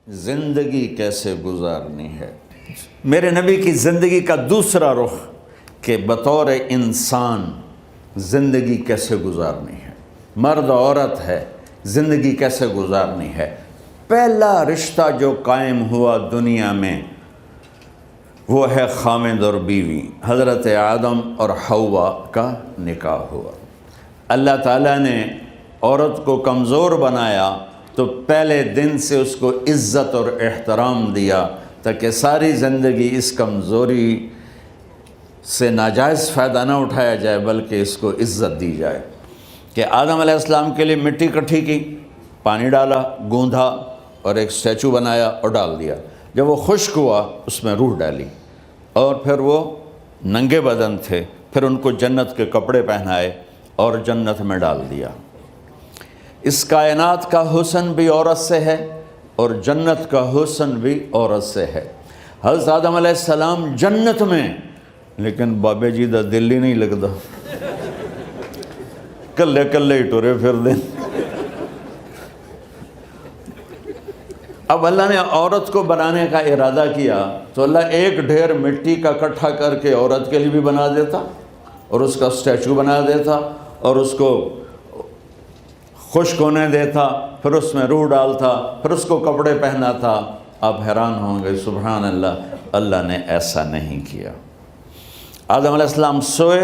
زندگی کیسے گزارنی ہے۔ میرے نبی کی زندگی کا دوسرا رخ کہ بطور انسان زندگی کیسے گزارنی ہے، مرد عورت ہے، زندگی کیسے گزارنی ہے۔ پہلا رشتہ جو قائم ہوا دنیا میں وہ ہے خامد اور بیوی، حضرت آدم اور حوا کا نکاح ہوا۔ اللہ تعالیٰ نے عورت کو کمزور بنایا تو پہلے دن سے اس کو عزت اور احترام دیا تاکہ ساری زندگی اس کمزوری سے ناجائز فائدہ نہ اٹھایا جائے بلکہ اس کو عزت دی جائے۔ کہ آدم علیہ السلام کے لیے مٹی اکٹھی کی، پانی ڈالا، گوندھا اور ایک اسٹیچو بنایا اور ڈال دیا۔ جب وہ خشک ہوا اس میں روح ڈالی اور پھر وہ ننگے بدن تھے، پھر ان کو جنت کے کپڑے پہنائے اور جنت میں ڈال دیا۔ اس کائنات کا حسن بھی عورت سے ہے اور جنت کا حسن بھی عورت سے ہے۔ حضرت آدم علیہ السلام جنت میں، لیکن بابے جی دا دل ہی نہیں لگتا، کلے کلے ہی ٹورے پھر دیں۔ اب اللہ نے عورت کو بنانے کا ارادہ کیا تو اللہ ایک ڈھیر مٹی کا اکٹھا کر کے عورت کے لیے بھی بنا دیتا اور اس کا اسٹیچو بنا دیتا اور اس کو خشک ہونے دیتا، پھر اس میں روح ڈالتا، پھر اس کو کپڑے پہناتا۔ آپ حیران ہوں گے، سبحان اللہ، اللہ نے ایسا نہیں کیا۔ آدم علیہ السلام سوئے،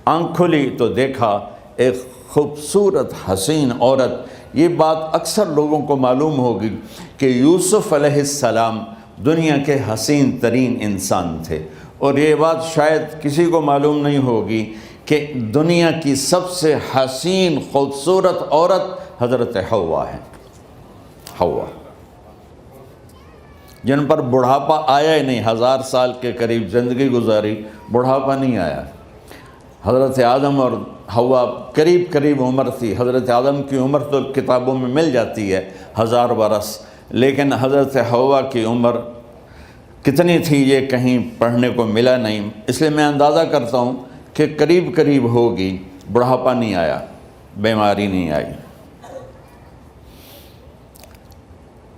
آنکھ کھلی تو دیکھا ایک خوبصورت حسین عورت۔ یہ بات اکثر لوگوں کو معلوم ہوگی کہ یوسف علیہ السلام دنیا کے حسین ترین انسان تھے، اور یہ بات شاید کسی کو معلوم نہیں ہوگی کہ دنیا کی سب سے حسین خوبصورت عورت حضرت حوا ہے۔ حوا جن پر بڑھاپا آیا ہی نہیں، 1000 سال کے قریب زندگی گزاری، بڑھاپا نہیں آیا۔ حضرت آدم اور حوا قریب قریب عمر تھی۔ حضرت آدم کی عمر تو کتابوں میں مل جاتی ہے 1000 برس، لیکن حضرت حوا کی عمر کتنی تھی یہ کہیں پڑھنے کو ملا نہیں، اس لیے میں اندازہ کرتا ہوں کہ قریب قریب ہوگی۔ بڑھاپا نہیں آیا، بیماری نہیں آئی۔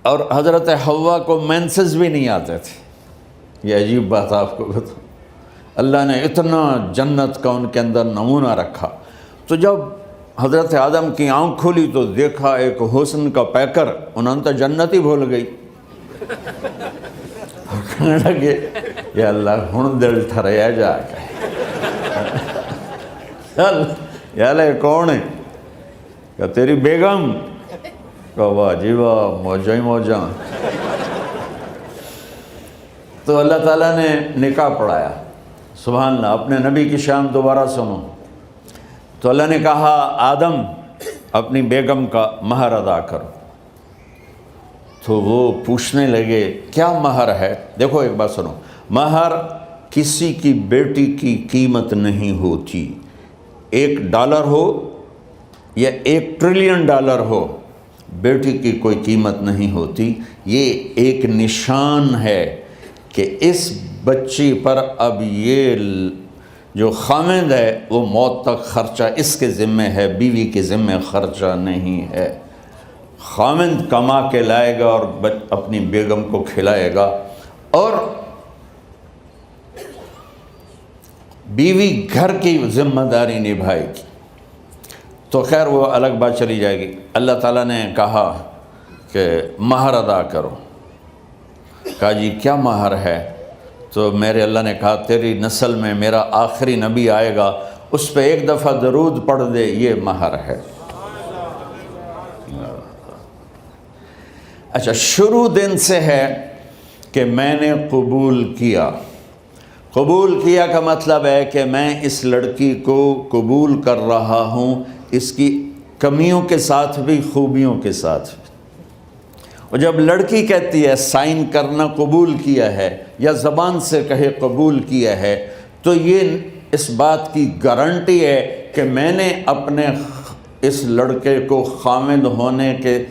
اور حضرت حوا کو مینسز بھی نہیں آتے تھے۔ یہ عجیب بات آپ کو بتاؤں، اللہ نے اتنا جنت کا ان کے اندر نمونہ رکھا۔ تو جب حضرت آدم کی آنکھ کھلی تو دیکھا ایک حسن کا پیکر، انہوں نے تو جنت ہی بھول گئی۔ کہنے لگے یا اللہ ہن دل ٹھریا جا کے، یا اللہ کون ہے؟ کہ تیری بیگم۔ کہ واہ جی واہ، موجاں ہی موجاں۔ تو اللہ تعالیٰ نے نکاح پڑھایا۔ سبحان اللہ، اپنے نبی کی شان دوبارہ سنو۔ تو اللہ نے کہا آدم اپنی بیگم کا مہر ادا کرو۔ تو وہ پوچھنے لگے کیا مہر ہے؟ دیکھو ایک بات سنو، مہر کسی کی بیٹی کی قیمت نہیں ہوتی۔ $1 ہو یا $1 ٹریلین ہو، بیٹی کی کوئی قیمت نہیں ہوتی۔ یہ ایک نشان ہے کہ اس بچی پر اب یہ جو خامند ہے وہ موت تک خرچہ اس کے ذمہ ہے، بیوی کے ذمہ خرچہ نہیں ہے۔ خامند کما کے لائے گا اور اپنی بیگم کو کھلائے گا، اور بیوی گھر کی ذمہ داری نبھائے گی۔ تو خیر وہ الگ بات چلی جائے گی۔ اللہ تعالیٰ نے کہا کہ مہر ادا کرو۔ کہا جی کیا مہر ہے؟ تو میرے اللہ نے کہا تیری نسل میں میرا آخری نبی آئے گا، اس پہ ایک دفعہ درود پڑھ دے، یہ مہر ہے۔ اچھا، شروع دن سے ہے کہ میں نے قبول کیا۔ قبول کیا کا مطلب ہے کہ میں اس لڑکی کو قبول کر رہا ہوں، اس کی کمیوں کے ساتھ بھی خوبیوں کے ساتھ بھی۔ اور جب لڑکی کہتی ہے سائن کرنا قبول کیا ہے، یا زبان سے کہے قبول کیا ہے، تو یہ اس بات کی گارنٹی ہے کہ میں نے اپنے اس لڑکے کو خامد ہونے کے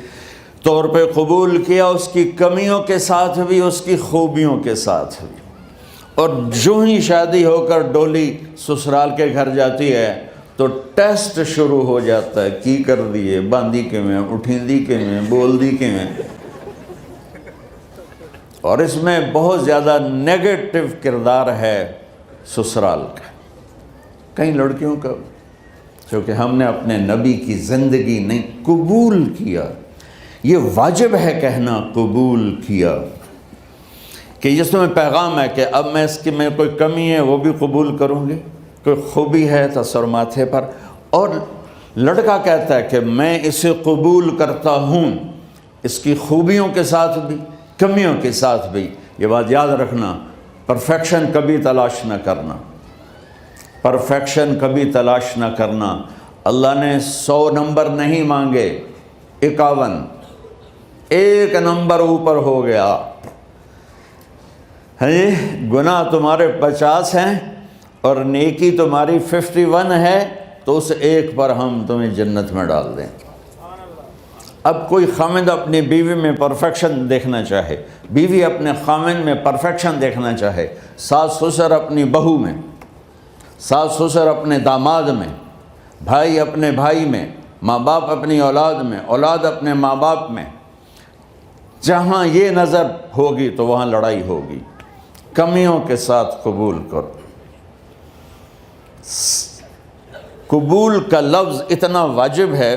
طور پہ قبول کیا، اس کی کمیوں کے ساتھ بھی، اس کی خوبیوں کے ساتھ بھی۔ اور جو ہی شادی ہو کر ڈولی سسرال کے گھر جاتی ہے تو ٹیسٹ شروع ہو جاتا ہے، کی کر دیے، باندھی کے میں، اٹھیں دی کے میں، بول دی کے میں۔ اور اس میں بہت زیادہ نیگیٹو کردار ہے سسرال کا، کئی لڑکیوں کا، کیونکہ ہم نے اپنے نبی کی زندگی نہیں قبول کیا۔ یہ واجب ہے کہنا قبول کیا، کہ جس میں پیغام ہے کہ اب میں اس کی میں کوئی کمی ہے وہ بھی قبول کروں گی، کوئی خوبی ہے تو سر ماتھے پر، اور لڑکا کہتا ہے کہ میں اسے قبول کرتا ہوں، اس کی خوبیوں کے ساتھ بھی کمیوں کے ساتھ بھی۔ یہ بات یاد رکھنا، پرفیکشن کبھی تلاش نہ کرنا، پرفیکشن کبھی تلاش نہ کرنا۔ اللہ نے 100 نمبر نہیں مانگے، 51، ایک نمبر اوپر ہو گیا۔ گناہ تمہارے 50 ہیں اور نیکی تمہاری 51 ہے، تو اس ایک پر ہم تمہیں جنت میں ڈال دیں۔ اب کوئی خامند اپنی بیوی میں پرفیکشن دیکھنا چاہے، بیوی اپنے خامند میں پرفیکشن دیکھنا چاہے، ساس سسر اپنی بہو میں، ساس سسر اپنے داماد میں، بھائی اپنے بھائی میں، ماں باپ اپنی اولاد میں، اولاد اپنے ماں باپ میں، جہاں یہ نظر ہوگی تو وہاں لڑائی ہوگی۔ کمیوں کے ساتھ قبول کرو۔ قبول کا لفظ اتنا واجب ہے،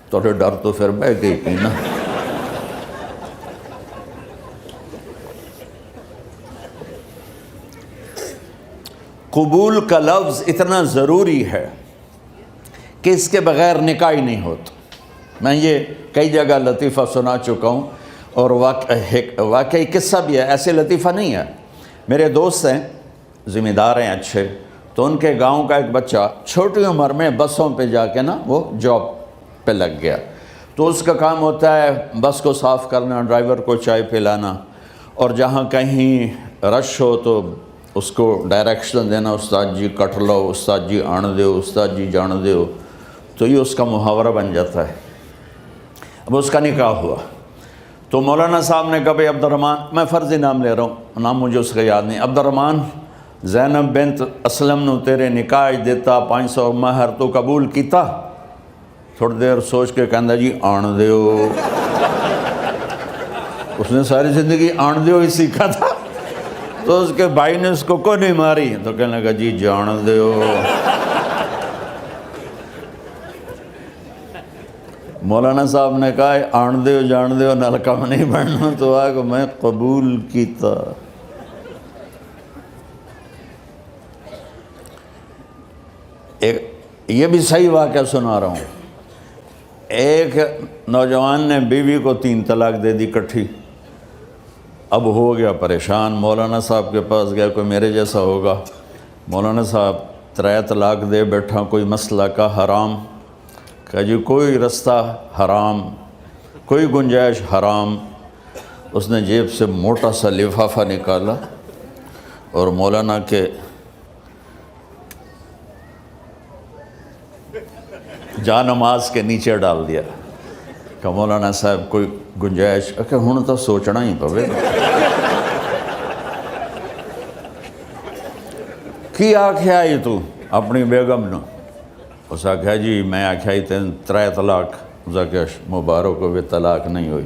تو ڈر تو پھر بہ گئی تھی نا۔ قبول کا لفظ اتنا ضروری ہے کہ اس کے بغیر نکاح ہی نہیں ہوتا۔ میں یہ کئی جگہ لطیفہ سنا چکا ہوں، اور واقعی قصہ بھی ہے، ایسے لطیفہ نہیں ہے۔ میرے دوست ہیں، ذمہ دار ہیں اچھے، تو ان کے گاؤں کا ایک بچہ چھوٹی عمر میں بسوں پہ جا کے نا وہ جاب پہ لگ گیا، تو اس کا کام ہوتا ہے بس کو صاف کرنا، ڈرائیور کو چائے پلانا، اور جہاں کہیں رش ہو تو اس کو ڈائریکشن دینا، استاد جی کٹ لو، استاد جی آن دیو، استاد جی جان دیو، تو یہ اس کا محاورہ بن جاتا ہے۔ اب اس کا نکاح ہوا تو مولانا صاحب نے کہا بھائی عبد الرحمن، میں فرضی نام لے رہا ہوں، نام مجھے اس کا یاد نہیں، عبد الرحمن زینب بنت اسلم نو تیرے نکاح دیتا 500 مہر تو قبول کیتا؟ تھوڑی دیر سوچ کے کہندا جی آن دیو۔ اس نے ساری زندگی آن دیو ہی سیکھا تھا، تو اس کے بھائی نے اس کو کوئی نہیں ماری، تو کہنے لگا جی جان دیو۔ مولانا صاحب نے کہا آن دیو جان دیو نال کم نہیں بننا، تو آگا میں قبول کیتا۔ یہ بھی صحیح واقعہ سنا رہا ہوں۔ ایک نوجوان نے بیوی کو 3 طلاق دے دی کٹھی، اب ہو گیا پریشان، مولانا صاحب کے پاس گیا، کوئی میرے جیسا ہوگا، مولانا صاحب 3 طلاق دے بیٹھا، کوئی مسئلہ کا حرام؟ کہا جی کوئی رستہ حرام، کوئی گنجائش حرام۔ اس نے جیب سے موٹا سا لفافہ نکالا اور مولانا کے جا نماز کے نیچے ڈال دیا کہ مولانا صاحب کوئی گنجائش؟ کہ ہن تو سوچنا ہی پوے کی آکھیا ہی تو اپنی بیگم نو؟ اس آکھیا جی میں آکھیا ہی 3 طلاق، اس آکھیا مبارک ہوئے طلاق نہیں ہوئی۔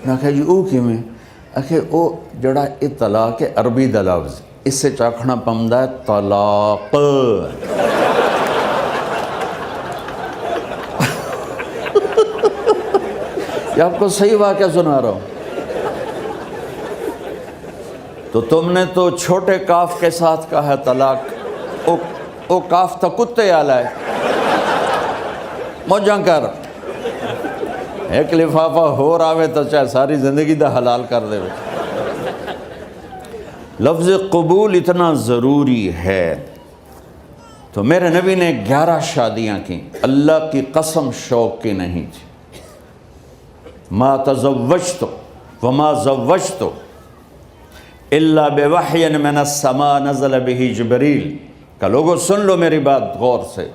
میں آکھیا جی او کیویں؟ آکھے او جڑا یہ طلاق ہے عربی دا لفظ، اس سے چاکھنا پمدا ہے طلاق۔ یہ آپ کو صحیح واقعہ سنا رہا ہوں۔ تو تم نے تو چھوٹے کاف کے ساتھ کہا ہے طلاق، او کاف تا کتے آلا ہے، موجاں کر، ایک لفافہ ہو راوے تو چاہے ساری زندگی دا حلال کر دے۔ لفظ قبول اتنا ضروری ہے۔ تو میرے نبی نے 11 شادیاں کی، اللہ کی قسم شوق کی نہیں تھی۔ ما تزوجت وما زوجت الا بوحی من السماء نزل به جبریل۔ کہ لوگوں سن لو میری بات غور سے،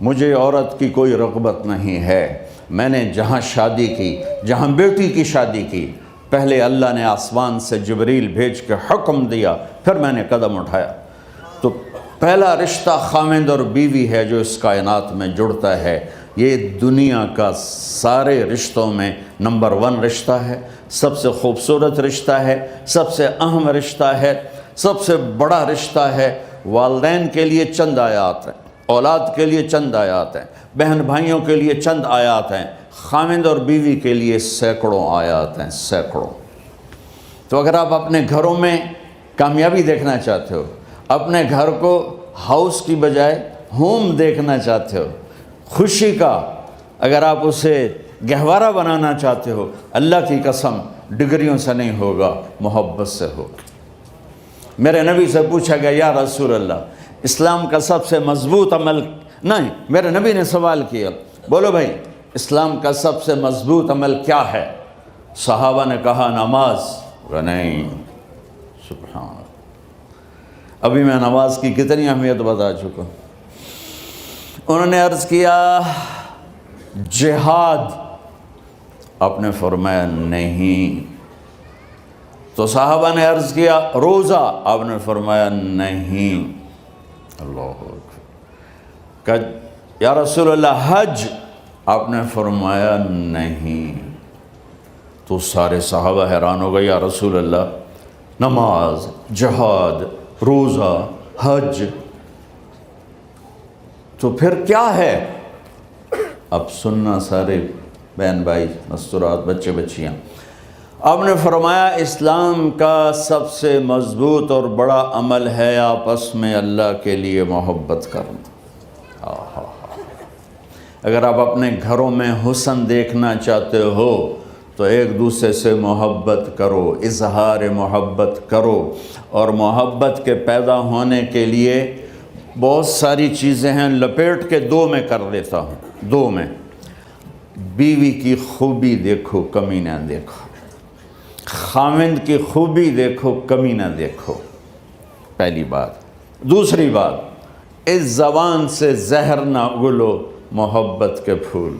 مجھے عورت کی کوئی رغبت نہیں ہے، میں نے جہاں شادی کی، جہاں بیٹی کی شادی کی، پہلے اللہ نے آسمان سے جبریل بھیج کے حکم دیا، پھر میں نے قدم اٹھایا۔ تو پہلا رشتہ خامند اور بیوی ہے جو اس کائنات میں جڑتا ہے، یہ دنیا کا سارے رشتوں میں نمبر 1 رشتہ ہے، سب سے خوبصورت رشتہ ہے، سب سے اہم رشتہ ہے، سب سے بڑا رشتہ ہے۔ والدین کے لیے چند آیات ہیں، اولاد کے لیے چند آیات ہیں، بہن بھائیوں کے لیے چند آیات ہیں، خاوند اور بیوی کے لیے سینکڑوں آیات ہیں، سینکڑوں۔ تو اگر آپ اپنے گھروں میں کامیابی دیکھنا چاہتے ہو، اپنے گھر کو ہاؤس کی بجائے ہوم دیکھنا چاہتے ہو، خوشی کا اگر آپ اسے گہوارہ بنانا چاہتے ہو، اللہ کی قسم ڈگریوں سے نہیں ہوگا، محبت سے ہوگا۔ میرے نبی سے پوچھا گیا یا رسول اللہ اسلام کا سب سے مضبوط عمل، نہیں، میرے نبی نے سوال کیا، بولو بھائی اسلام کا سب سے مضبوط عمل کیا ہے؟ صحابہ نے کہا نماز۔ نہیں، سبحان اللہ، ابھی میں نماز کی کتنی اہمیت بتا چکا۔ انہوں نے عرض کیا جہاد، آپ نے فرمایا نہیں۔ تو صحابہ نے عرض کیا روزہ، آپ نے فرمایا نہیں۔ اللہ اکبر۔ کہ یا رسول اللہ حج، آپ نے فرمایا نہیں۔ تو سارے صحابہ حیران ہو گئے، یا رسول اللہ نماز، جہاد، روزہ، حج، تو پھر کیا ہے؟ اب سننا سارے بہن بھائی، مستورات، بچے بچیاں، آپ نے فرمایا اسلام کا سب سے مضبوط اور بڑا عمل ہے آپس میں اللہ کے لیے محبت کرنا۔ اگر آپ اپنے گھروں میں حسن دیکھنا چاہتے ہو تو ایک دوسرے سے محبت کرو، اظہار محبت کرو، اور محبت کے پیدا ہونے کے لیے بہت ساری چیزیں ہیں، لپیٹ کے 2 میں کر لیتا ہوں، 2 میں۔ بیوی کی خوبی دیکھو، کمی نہ دیکھو، خاوند کی خوبی دیکھو، کمی نہ دیکھو، پہلی بات۔ دوسری بات، اس زبان سے زہر نہ اگلو محبت کے پھول،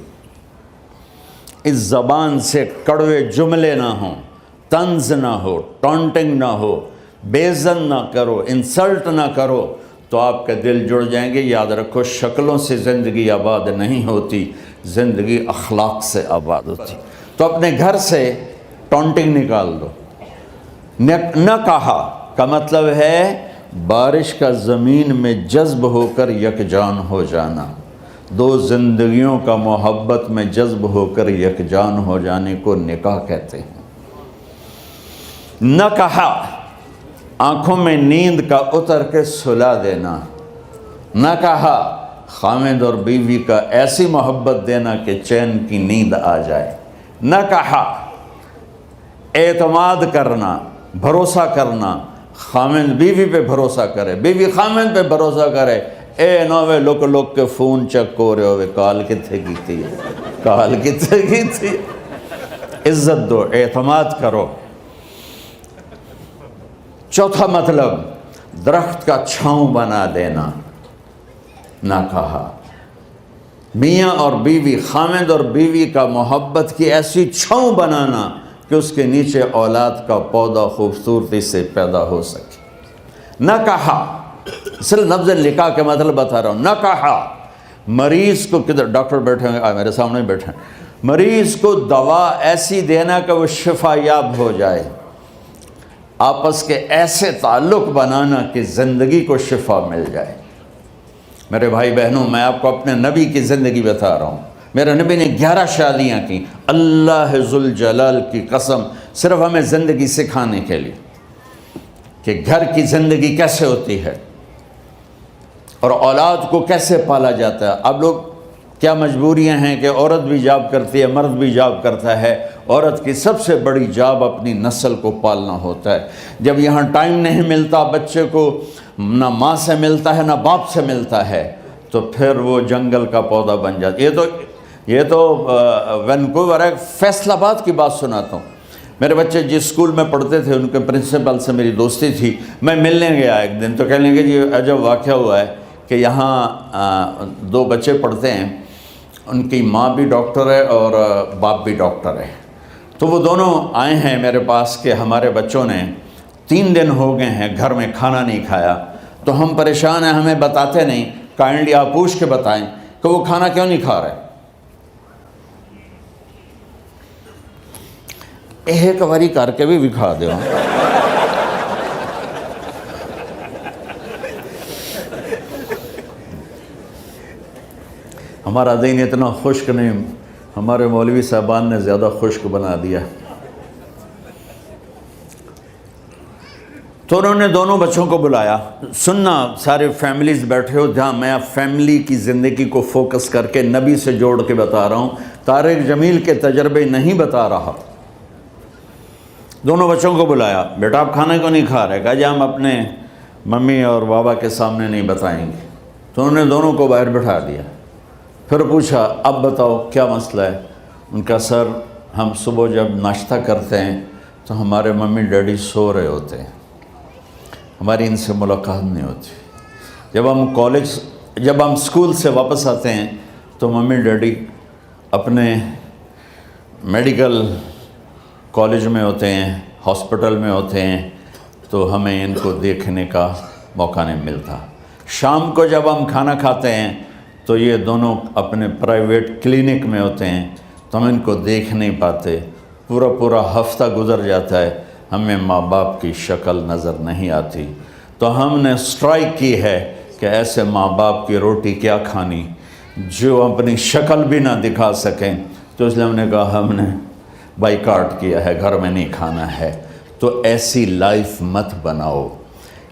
اس زبان سے کڑوے جملے نہ ہوں، طنز نہ ہو، ٹانٹنگ نہ ہو، بےعزت نہ کرو، انسلٹ نہ کرو، تو آپ کے دل جڑ جائیں گے۔ یاد رکھو شکلوں سے زندگی آباد نہیں ہوتی، زندگی اخلاق سے آباد ہوتی۔ تو اپنے گھر سے ٹانٹنگ نکال دو۔ نہ کہا کا مطلب ہے بارش کا زمین میں جذب ہو کر یکجان ہو جانا، 2 زندگیوں کا محبت میں جذب ہو کر یکجان ہو جانے کو نکاح کہتے ہیں۔ نہ کہا آنکھوں میں نیند کا اتر کے سلا دینا، نہ کہا خاوند اور بیوی کا ایسی محبت دینا کہ چین کی نیند آ جائے، نہ کہا اعتماد کرنا، بھروسہ کرنا، خاوند بیوی پہ بھروسہ کرے، بیوی خاوند پہ بھروسہ کرے۔ اے نوے لوک کے فون چیک ہو رہے ہوئے، کال کتنے کی تھی، کال کتنے کی تھی۔ عزت دو، اعتماد کرو۔ چوتھا مطلب درخت کا چھاؤں بنا دینا، نہ کہا میاں اور بیوی، خاوند اور بیوی کا محبت کی ایسی چھاؤں بنانا کہ اس کے نیچے اولاد کا پودا خوبصورتی سے پیدا ہو سکے۔ نہ کہا، صرف لفظ نکاح کے مطلب بتا رہا ہوں، نہ کہا مریض کو، کدھر ڈاکٹر بیٹھے ہیں، میرے سامنے بیٹھے ہیں، مریض کو دوا ایسی دینا کہ وہ شفا یاب ہو جائے، آپس کے ایسے تعلق بنانا کہ زندگی کو شفا مل جائے۔ میرے بھائی بہنوں، میں آپ کو اپنے نبی کی زندگی بتا رہا ہوں۔ میرے نبی نے 11 شادیاں کی، اللہ ذوالجلال کی قسم، صرف ہمیں زندگی سکھانے کے لیے کہ گھر کی زندگی کیسے ہوتی ہے اور اولاد کو کیسے پالا جاتا ہے۔ اب لوگ کیا مجبوریاں ہیں کہ عورت بھی جاب کرتی ہے، مرد بھی جاب کرتا ہے۔ عورت کی سب سے بڑی جاب اپنی نسل کو پالنا ہوتا ہے۔ جب یہاں ٹائم نہیں ملتا بچے کو، نہ ماں سے ملتا ہے نہ باپ سے ملتا ہے، تو پھر وہ جنگل کا پودا بن جاتا ہے۔ یہ تو وینکوور ہے، فیصل آباد کی بات سناتا ہوں۔ میرے بچے جس اسکول میں پڑھتے تھے ان کے پرنسپل سے میری دوستی تھی، میں ملنے گیا ایک دن، تو کہنے لگے جی عجب واقعہ ہوا ہے کہ یہاں 2 بچے پڑھتے ہیں، ان کی ماں بھی ڈاکٹر ہے اور باپ بھی ڈاکٹر ہے، تو وہ دونوں آئے ہیں میرے پاس کہ ہمارے بچوں نے 3 دن ہو گئے ہیں گھر میں کھانا نہیں کھایا، تو ہم پریشان ہیں، ہمیں بتاتے نہیں، کائنڈلی آپ پوچھ کے بتائیں کہ وہ کھانا کیوں نہیں کھا رہے۔ ایک باری کر کے بھی دکھا دو. ہمارا دین اتنا خشک نہیں، ہمارے مولوی صاحبان نے زیادہ خشک بنا دیا. تو انہوں نے دونوں بچوں کو بلایا. سننا، سارے فیملیز بیٹھے ہو جہاں میں فیملی کی زندگی کو فوکس کر کے نبی سے جوڑ کے بتا رہا ہوں، طارق جمیل کے تجربے نہیں بتا رہا. دونوں بچوں کو بلایا. بیٹا آپ کھانے کو نہیں کھا رہے؟ کہا جی ہم اپنے ممی اور بابا کے سامنے نہیں بتائیں گے. تو انہوں نے دونوں کو باہر بٹھا دیا. پھر پوچھا اب بتاؤ کیا مسئلہ ہے؟ ان کا سر ہم صبح جب ناشتہ کرتے ہیں تو ہمارے ممی ڈیڈی سو رہے ہوتے ہیں، ہماری ان سے ملاقات نہیں ہوتی. جب ہم اسکول سے واپس آتے ہیں تو ممی ڈیڈی اپنے میڈیکل کالج میں ہوتے ہیں، ہاسپٹل میں ہوتے ہیں، تو ہمیں ان کو دیکھنے کا موقع نہیں ملتا. شام کو جب ہم کھانا کھاتے ہیں تو یہ دونوں اپنے پرائیویٹ کلینک میں ہوتے ہیں، تو ہم ان کو دیکھ نہیں پاتے. پورا ہفتہ گزر جاتا ہے، ہمیں ماں باپ کی شکل نظر نہیں آتی. تو ہم نے اسٹرائک کی ہے کہ ایسے ماں باپ کی روٹی کیا کھانی جو اپنی شکل بھی نہ دکھا سکیں. تو اس لیے ہم نے کہا ہم نے بائیکاٹ کیا ہے، گھر میں نہیں کھانا ہے. تو ایسی لائف مت بناؤ.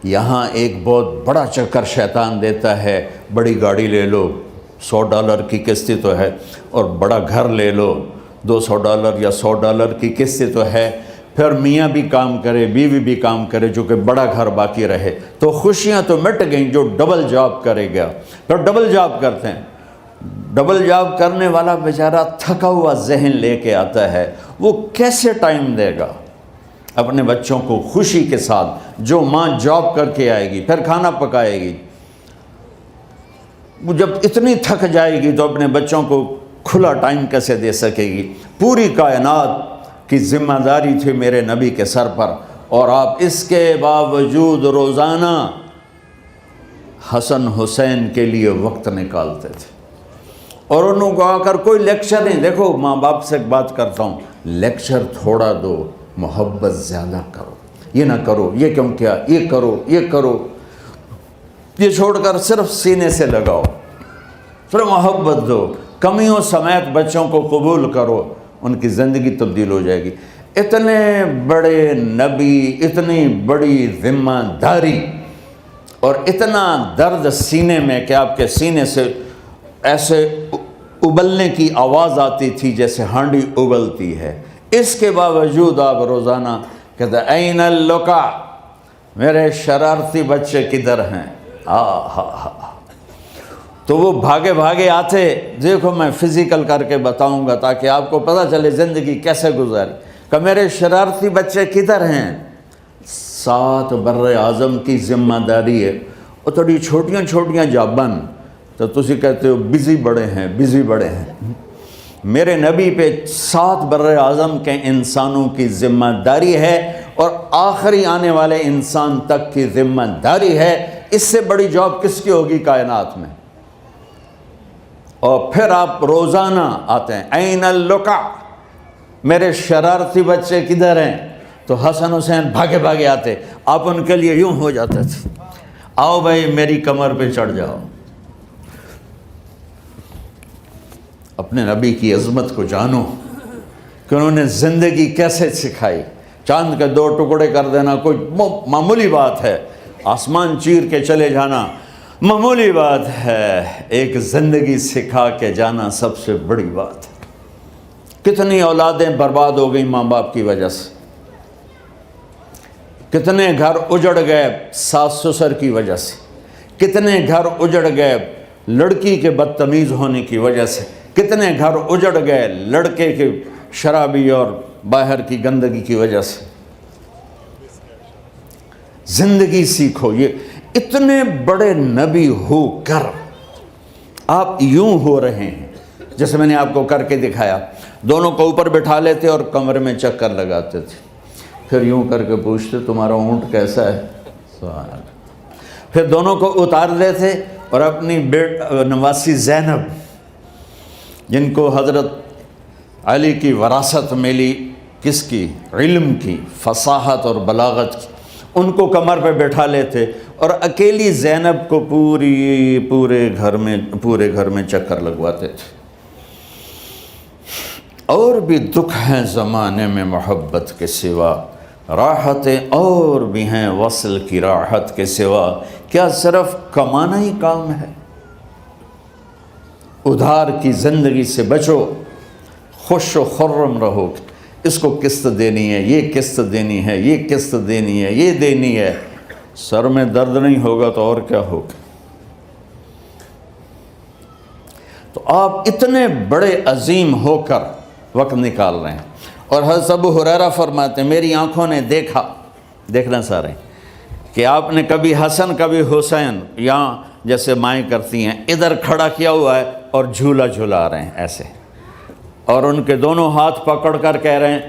یہاں ایک بہت بڑا چکر شیطان دیتا ہے، بڑی گاڑی لے لو، $100 کی قسط تو ہے، اور بڑا گھر لے لو، $200 یا $100 کی قسط تو ہے. پھر میاں بھی کام کرے، بیوی بھی کام کرے، جو کہ بڑا گھر باقی رہے، تو خوشیاں تو مٹ گئیں. جو ڈبل جاب کرے گا، پھر ڈبل جاب کرتے ہیں. ڈبل جاب کرنے والا بیچارہ تھکا ہوا ذہن لے کے آتا ہے، وہ کیسے ٹائم دے گا اپنے بچوں کو خوشی کے ساتھ؟ جو ماں جاب کر کے آئے گی پھر کھانا پکائے گی، وہ جب اتنی تھک جائے گی تو اپنے بچوں کو کھلا ٹائم کیسے دے سکے گی؟ پوری کائنات کی ذمہ داری تھی میرے نبی کے سر پر، اور آپ اس کے باوجود روزانہ حسن حسین کے لیے وقت نکالتے تھے. اور انہوں کو آ کر کوئی لیکچر نہیں. دیکھو ماں باپ سے ایک بات کرتا ہوں، لیکچر تھوڑا دو، محبت زیادہ کرو. یہ نہ کرو، یہ کیوں کیا، یہ کرو، یہ کرو، یہ چھوڑ کر صرف سینے سے لگاؤ، صرف محبت دو. کمیوں سمیت بچوں کو قبول کرو، ان کی زندگی تبدیل ہو جائے گی. اتنے بڑے نبی، اتنی بڑی ذمہ داری، اور اتنا درد سینے میں کہ آپ کے سینے سے ایسے ابلنے کی آواز آتی تھی جیسے ہانڈی ابلتی ہے. اس کے باوجود آپ روزانہ کہتے این اللقا، میرے شرارتی بچے کدھر ہیں؟ تو وہ بھاگے بھاگے آتے. دیکھو میں فزیکل کر کے بتاؤں گا تاکہ آپ کو پتہ چلے زندگی کیسے گزاری. کہ میرے شرارتی بچے کدھر ہیں؟ 7 بر اعظم کی ذمہ داری ہے. اور تھوڑی چھوٹیاں جابن تو تسی کہتے ہو بزی بڑے ہیں، بزی بڑے ہیں. میرے نبی پہ 7 بر اعظم کے انسانوں کی ذمہ داری ہے، اور آخری آنے والے انسان تک کی ذمہ داری ہے. اس سے بڑی جاب کس کی ہوگی کائنات میں؟ اور پھر آپ روزانہ آتے ہیں این اللقا، میرے شرارتی بچے کدھر ہیں؟ تو حسن حسین بھاگے بھاگے آتے. آپ ان کے لیے یوں ہو جاتے تھے، آؤ بھائی میری کمر پہ چڑھ جاؤ. اپنے نبی کی عظمت کو جانو کہ انہوں نے زندگی کیسے سکھائی. چاند کے 2 ٹکڑے کر دینا کوئی معمولی بات ہے، آسمان چیر کے چلے جانا معمولی بات ہے، ایک زندگی سکھا کے جانا سب سے بڑی بات ہے. کتنی اولادیں برباد ہو گئیں ماں باپ کی وجہ سے، کتنے گھر اجڑ گئے ساس سسر کی وجہ سے، کتنے گھر اجڑ گئے لڑکی کے بدتمیز ہونے کی وجہ سے، کتنے گھر اجڑ گئے لڑکے کے شرابی اور باہر کی گندگی کی وجہ سے. زندگی سیکھو. یہ اتنے بڑے نبی ہو کر آپ یوں ہو رہے ہیں جیسے میں نے آپ کو کر کے دکھایا. دونوں کو اوپر بٹھا لیتے اور کمرے میں چکر لگاتے تھے، پھر یوں کر کے پوچھتے تمہارا اونٹ کیسا ہے؟ سوال. پھر دونوں کو اتار لیتے اور اپنی نواسی زینب، جن کو حضرت علی کی وراثت ملی کس کی؟ علم کی، فصاحت اور بلاغت کی، ان کو کمر پہ بٹھا لیتے اور اکیلی زینب کو پورے گھر میں چکر لگواتے تھے۔ اور بھی دکھ ہیں زمانے میں محبت کے سوا، راحتیں اور بھی ہیں وصل کی راحت کے سوا، کیا صرف کمانا ہی کام ہے؟ ادھار کی زندگی سے بچو، خوش و خرم رہو، اس کو قسط دینی ہے، یہ قسط دینی ہے، یہ قسط دینی ہے، یہ دینی ہے، سر میں درد نہیں ہوگا تو اور کیا ہوگا؟ تو آپ اتنے بڑے عظیم ہو کر وقت نکال رہے ہیں، اور حضرت ابو ہریرہ فرماتے ہیں میری آنکھوں نے دیکھنا سارے کہ آپ نے کبھی حسن کبھی حسین یہاں جیسے مائیں کرتی ہیں ادھر کھڑا کیا ہوا ہے اور جھولا جھولا رہے ہیں ایسے، اور ان کے دونوں ہاتھ پکڑ کر کہہ رہے ہیں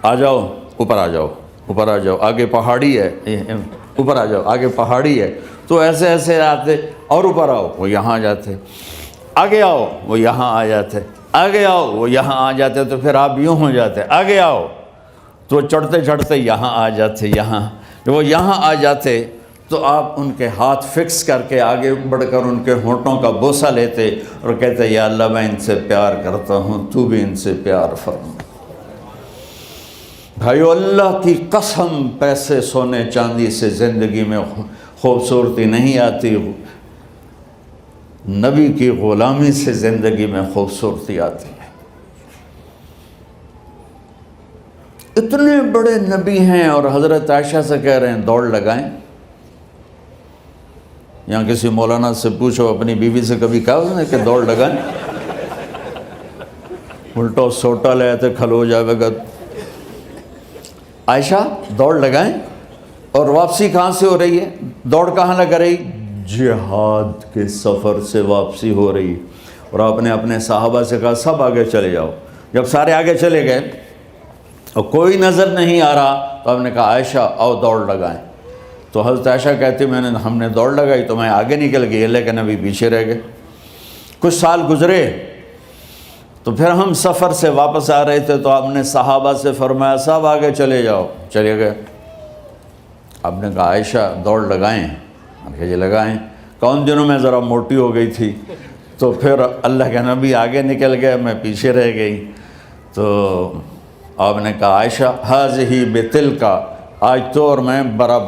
آ جاؤ اوپر آ جاؤ، اوپر آ جاؤ، آگے پہاڑی ہے، اوپر آ جاؤ، آگے پہاڑی ہے، تو ایسے ایسے آتے، اور اوپر آؤ، وہ یہاں آ جاتے، آگے آؤ، وہ یہاں آ جاتے، آگے آؤ، وہ یہاں آ جاتے، تو پھر آپ یوں ہو جاتے، آگے آؤ، تو چڑھتے چڑھتے یہاں آ جاتے، یہاں جب وہ یہاں آ جاتے تو آپ ان کے ہاتھ فکس کر کے آگے بڑھ کر ان کے ہونٹوں کا بوسہ لیتے اور کہتے یا اللہ میں ان سے پیار کرتا ہوں، تو بھی ان سے پیار فرما۔ بھائیو اللہ کی قسم، پیسے سونے چاندی سے زندگی میں خوبصورتی نہیں آتی، نبی کی غلامی سے زندگی میں خوبصورتی آتی ہے۔ اتنے بڑے نبی ہیں اور حضرت عائشہ سے کہہ رہے ہیں دوڑ لگائیں۔ یہاں کسی مولانا سے پوچھو اپنی بیوی سے کبھی کہا اس نے کہ دوڑ لگائیں؟ الٹا سوٹا لے تو کھلو جائے گا۔ عائشہ دوڑ لگائیں، اور واپسی کہاں سے ہو رہی ہے؟ دوڑ کہاں لگ رہی؟ جہاد کے سفر سے واپسی ہو رہی، اور آپ نے اپنے صحابہ سے کہا سب آگے چلے جاؤ۔ جب سارے آگے چلے گئے اور کوئی نظر نہیں آ رہا تو آپ نے کہا عائشہ آؤ دوڑ لگائیں۔ تو حضرت عائشہ کہتی ہم نے دوڑ لگائی تو میں آگے نکل گئی لیکن ابھی پیچھے رہ گئے۔ کچھ سال گزرے تو پھر ہم سفر سے واپس آ رہے تھے تو آپ نے صحابہ سے فرمایا سب آگے چلے جاؤ، چلے گئے۔ آپ نے کہا عائشہ دوڑ لگائیں؟ کہ جی لگائیں۔ کون دنوں میں ذرا موٹی ہو گئی تھی تو پھر اللہ کے نبی آگے نکل گئے، میں پیچھے رہ گئی۔ تو آپ نے کہا عائشہ ہذہ بتلک، آج تو اور میں برابر